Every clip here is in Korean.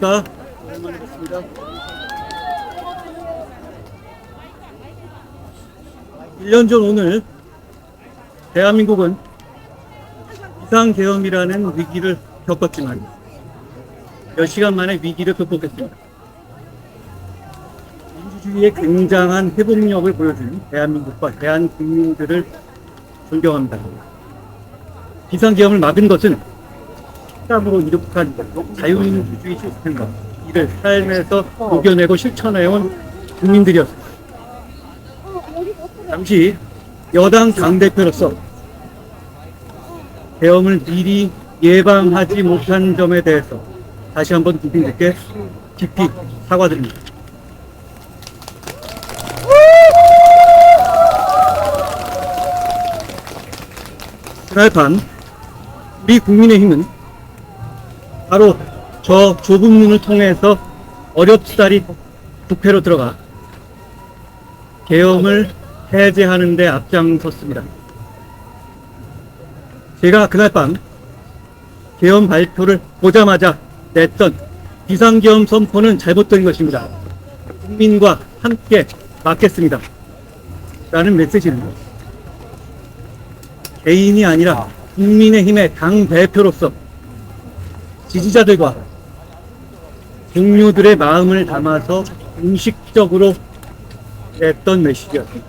안녕하십니까. 오랜만에 뵙습니다. 1년 전 오늘 대한민국은 비상계엄이라는 위기를 겪었지만 몇 시간 만에 위기를 극복했습니다. 민주주의의 굉장한 회복력을 보여준 대한민국과 대한국민들을 존경합니다. 비상계엄을 막은 것은 땀으로 이룩한 자유민주주의 시스템과 이를 삶에서 녹여내고 실천해온 국민들이었습니다. 당시 여당 당대표로서 계엄을 미리 예방하지 못한 점에 대해서 다시 한번 국민들께 깊이 사과드립니다. 그날 밤 우리 국민의힘은 바로 저 좁은 문을 통해서 어렵사리 국회로 들어가 계엄을 해제하는 데 앞장섰습니다. 제가 그날 밤 계엄 발표를 보자마자 냈던 비상계엄 선포는 잘못된 것입니다. 국민과 함께 막겠습니다. 라는 메시지는 개인이 아니라 국민의힘의 당대표로서 지지자들과 동료들의 마음을 담아서 공식적으로 냈던 메시지였습니다.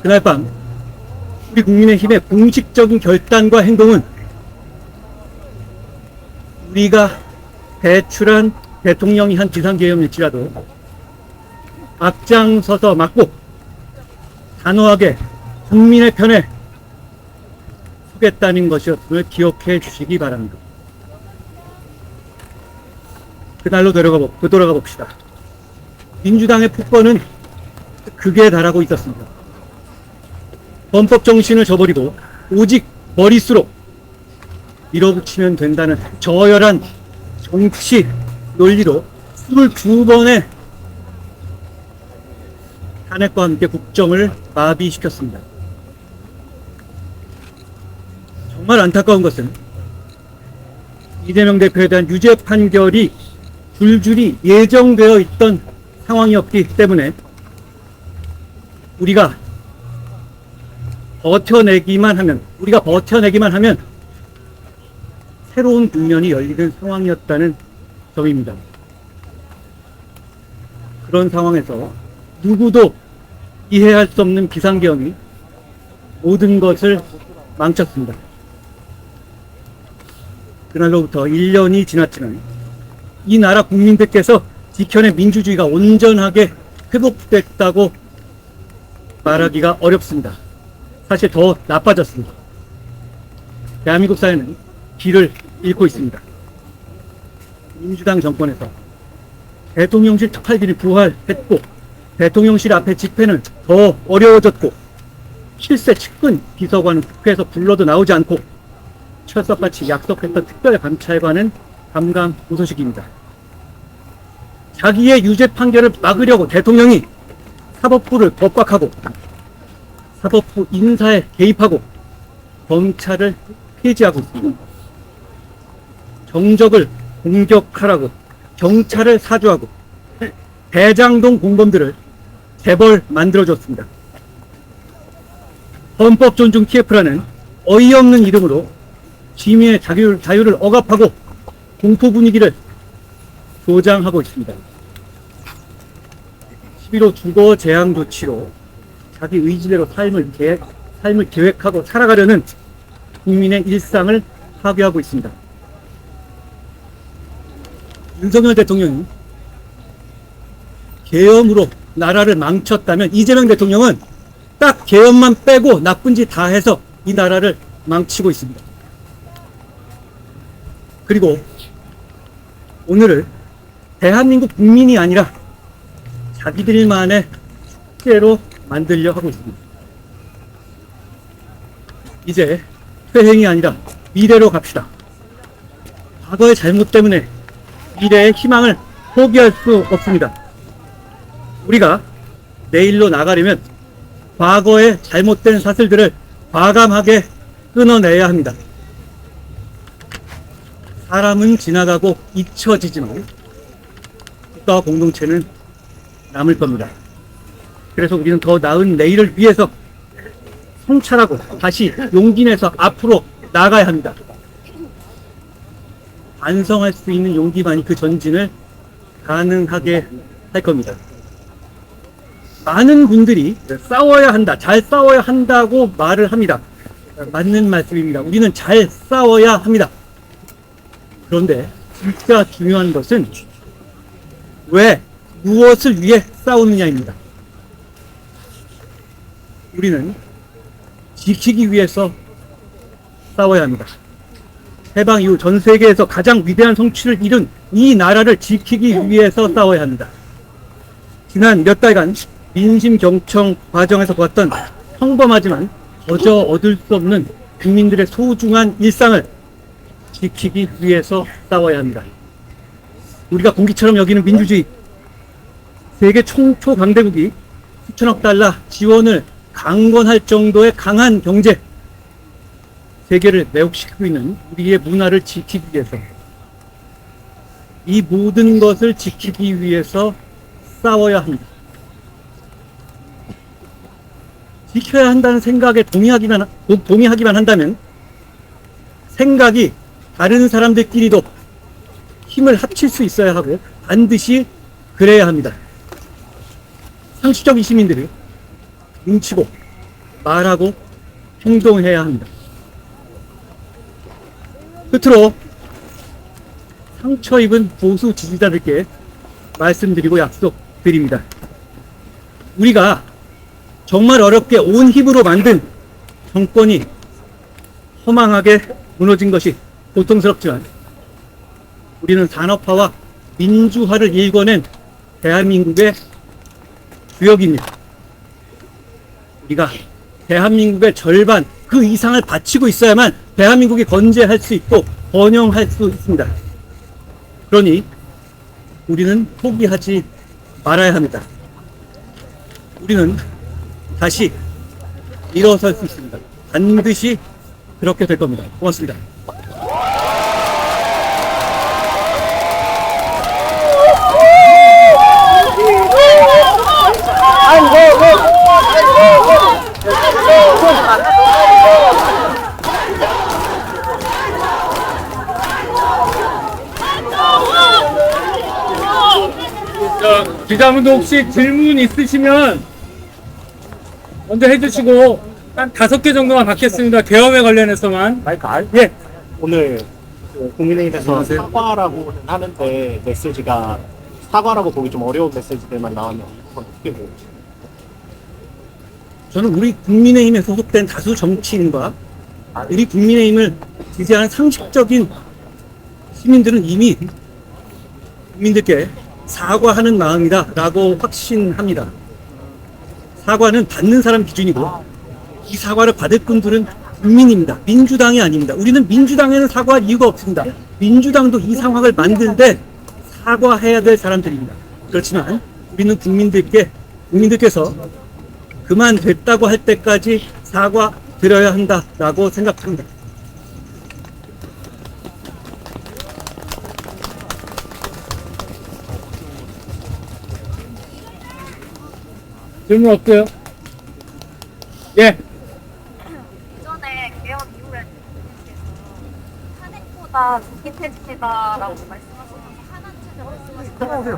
그날 밤 우리 국민의힘의 공식적인 결단과 행동은 우리가 배출한 대통령이 한 비상계엄일지라도 앞장서서 막고 단호하게 국민의 편에 서겠다는 것이었음을 기억해 주시기 바랍니다. 그날로 돌아가 봅시다. 민주당의 폭거는 극에 달하고 있었습니다. 헌법 정신을 저버리고 오직 머릿수로 밀어붙이면 된다는 저열한 정치 논리로 22번의 탄핵과 함께 국정을 마비시켰습니다. 정말 안타까운 것은 이재명 대표에 대한 유죄 판결이 줄줄이 예정되어 있던 상황이었기 때문에 우리가 버텨내기만 하면 새로운 국면이 열리는 상황이었다는 점입니다. 그런 상황에서 누구도 이해할 수 없는 비상계엄이 모든 것을 망쳤습니다. 그날로부터 1년이 지났지만 이 나라 국민들께서 지켜낸 민주주의가 온전하게 회복됐다고 말하기가 어렵습니다. 사실 더 나빠졌습니다. 대한민국 사회는 길을 잃고 있습니다. 민주당 정권에서 대통령실 특활비를 부활했고 대통령실 앞에 집회는 더 어려워졌고 실세 측근 비서관은 국회에서 불러도 나오지 않고 철석같이 약속했던 특별감찰관은 감감무소식입니다. 자기의 유죄 판결을 막으려고 대통령이 사법부를 법박하고 사법부 인사에 개입하고 검찰을 폐지하고 있습니다. 정적을 공격하라고 경찰을 사주하고 대장동 공범들을 재벌 만들어줬습니다. 헌법 존중 TF라는 어이없는 이름으로 시민의 자유를 억압하고 공포 분위기를 조장하고 있습니다. 11호 주거 제한 조치로 자기 의지대로 삶을 계획하고 살아가려는 국민의 일상을 파괴하고 있습니다. 윤석열 대통령이 계엄으로 나라를 망쳤다면 이재명 대통령은 딱 계엄만 빼고 나쁜 짓 다 해서 이 나라를 망치고 있습니다. 그리고 오늘을 대한민국 국민이 아니라 자기들만의 축제로 만들려 하고 있습니다. 이제 퇴행이 아니라 미래로 갑시다. 과거의 잘못 때문에 미래의 희망을 포기할 수 없습니다. 우리가 내일로 나가려면 과거의 잘못된 사슬들을 과감하게 끊어내야 합니다. 사람은 지나가고 잊혀지지만 국가와 공동체는 남을 겁니다. 그래서 우리는 더 나은 내일을 위해서 성찰하고 다시 용기 내서 앞으로 나가야 합니다. 반성할 수 있는 용기만이 그 전진을 가능하게 할 겁니다. 많은 분들이 싸워야 한다, 잘 싸워야 한다고 말을 합니다. 맞는 말씀입니다. 우리는 잘 싸워야 합니다. 그런데 진짜 중요한 것은 왜, 무엇을 위해 싸우느냐입니다. 우리는 지키기 위해서 싸워야 합니다. 해방 이후 전 세계에서 가장 위대한 성취를 이룬 이 나라를 지키기 위해서 싸워야 합니다. 지난 몇 달간 민심 경청 과정에서 보았던 평범하지만 거저 얻을 수 없는 국민들의 소중한 일상을 지키기 위해서 싸워야 합니다. 우리가 공기처럼 여기는 민주주의, 세계 총초 강대국이 수천억 달러 지원을 강권할 정도의 강한 경제, 세계를 매혹시키고 있는 우리의 문화를 지키기 위해서, 이 모든 것을 지키기 위해서 싸워야 합니다. 지켜야 한다는 생각에 동의하기만 한다면 생각이 다른 사람들끼리도 힘을 합칠 수 있어야 하고 반드시 그래야 합니다. 상식적인 시민들이 뭉치고 말하고 행동해야 합니다. 끝으로 상처 입은 보수 지지자들께 말씀드리고 약속드립니다. 우리가 정말 어렵게 온 힘으로 만든 정권이 허망하게 무너진 것이 고통스럽지만 우리는 산업화와 민주화를 일궈낸 대한민국의 주역입니다. 우리가 대한민국의 절반 그 이상을 바치고 있어야만 대한민국이 건재할 수 있고 번영할 수 있습니다. 그러니 우리는 포기하지 말아야 합니다. 우리는 다시 일어설 수 있습니다. 반드시 그렇게 될 겁니다. 고맙습니다. 기자분들 혹시 질문 있으시면 먼저 해주시고 한 5개 정도만 받겠습니다. 계엄에 관련해서만. 예. 오늘 그 국민의힘에서 사과라고 하는데 메시지가 사과라고 보기 좀 어려운 메시지들만 나왔는데 이건 어떻게 보세요? 저는 우리 국민의힘에 소속된 다수 정치인과 우리 국민의힘을 지지하는 상식적인 시민들은 이미 국민들께 사과하는 마음이다 라고 확신합니다. 사과는 받는 사람 기준이고 이 사과를 받을 분들은 국민입니다. 민주당이 아닙니다. 우리는 민주당에는 사과할 이유가 없습니다. 민주당도 이 상황을 만들 때 사과해야 될 사람들입니다. 그렇지만 우리는 국민들께서 그만 됐다고 할 때까지 사과 드려야 한다라고 생각합니다. 질문 없어요? 예. 이전에 개헌 이후에 대통령께서 탄핵보다 조기 퇴진이다라고 말씀하시면서 하나쯤에 말씀하셨다고 하는데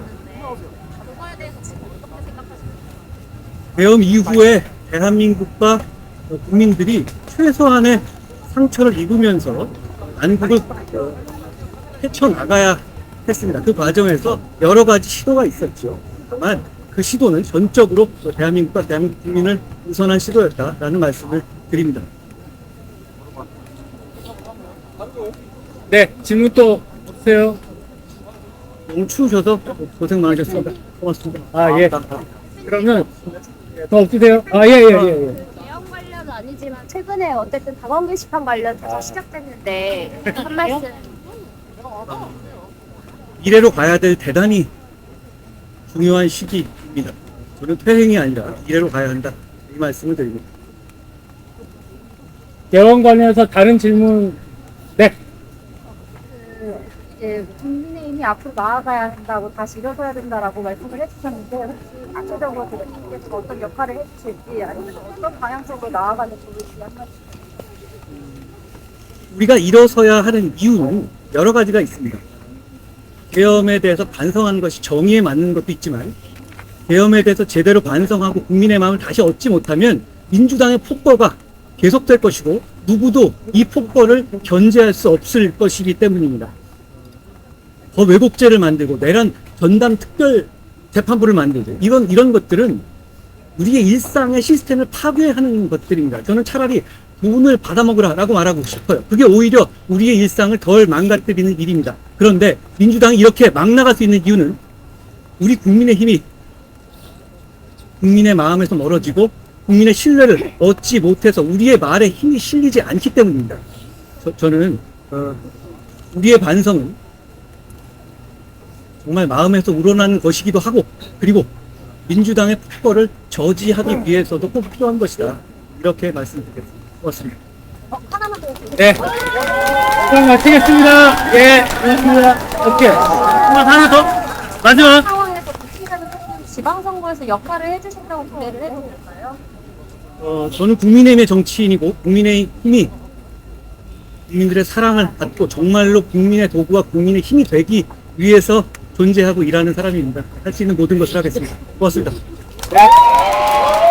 그거에 대해서 지금 어떻게 생각하십니까? 계엄 이후에 대한민국과 국민들이 최소한의 상처를 입으면서 안국을 헤쳐나가야 했습니다. 그 과정에서 여러 가지 시도가 있었죠. 다만 그 시도는 전적으로 대한민국과 대한민국 국민을 우선한 시도였다라는 말씀을 드립니다. 네, 질문 또 없어요? 너무 추우셔서 고생 많으셨습니다. 고맙습니다. 아, 예. 그러면 더 없으세요? 아, 예. 개헌 관련은 아니지만 최근에 어쨌든 당원 게시판 관련해서 시작됐는데 한 말씀. 미래로 가야 될 대단히 중요한 시기입니다. 저는 퇴행이 아니라 미래로 가야 한다. 이 말씀을 드립니다. 개헌 관련해서 다른 질문. 네. 이제 국민의힘이 앞으로 나아가야 한다고 다시 일어서야 된다라고 말씀을 해주셨는데 혹시 구체적으로 대통령께서 어떤 역할을 해주실지 아니면 어떤 방향성으로 나아가는 건지 한 말씀. 우리가 일어서야 하는 이유는 여러 가지가 있습니다. 계엄에 대해서 반성하는 것이 정의에 맞는 것도 있지만 계엄에 대해서 제대로 반성하고 국민의 마음을 다시 얻지 못하면 민주당의 폭거가 계속될 것이고 누구도 이 폭거를 견제할 수 없을 것이기 때문입니다. 더 왜곡죄를 만들고 내란 전담 특별 재판부를 만들고 이런 것들은 우리의 일상의 시스템을 파괴하는 것들입니다. 저는 차라리 돈을 받아먹으라라고 말하고 싶어요. 그게 오히려 우리의 일상을 덜 망가뜨리는 일입니다. 그런데 민주당이 이렇게 막 나갈 수 있는 이유는 우리 국민의 힘이 국민의 마음에서 멀어지고 국민의 신뢰를 얻지 못해서 우리의 말에 힘이 실리지 않기 때문입니다. 저는 우리의 반성은 정말 마음에서 우러나는 것이기도 하고 그리고 민주당의 폭거를 저지하기 위해서도 꼭 필요한 것이다. 이렇게 말씀드리겠습니다. 고맙습니다. 하나만 더 해주세요. 네. 그럼 마치겠습니다. 예, 고맙습니다. 오케이. 하나 더. 마지막. 상황에서 국회의원은 지방선거에서 역할을 해주신다고 기대를 해도 될까요? 저는 국민의힘의 정치인이고 국민의힘이 국민들의 사랑을 받고 정말로 국민의 도구와 국민의 힘이 되기 위해서 존재하고 일하는 사람입니다. 할 수 있는 모든 것을 하겠습니다. 고맙습니다. 네.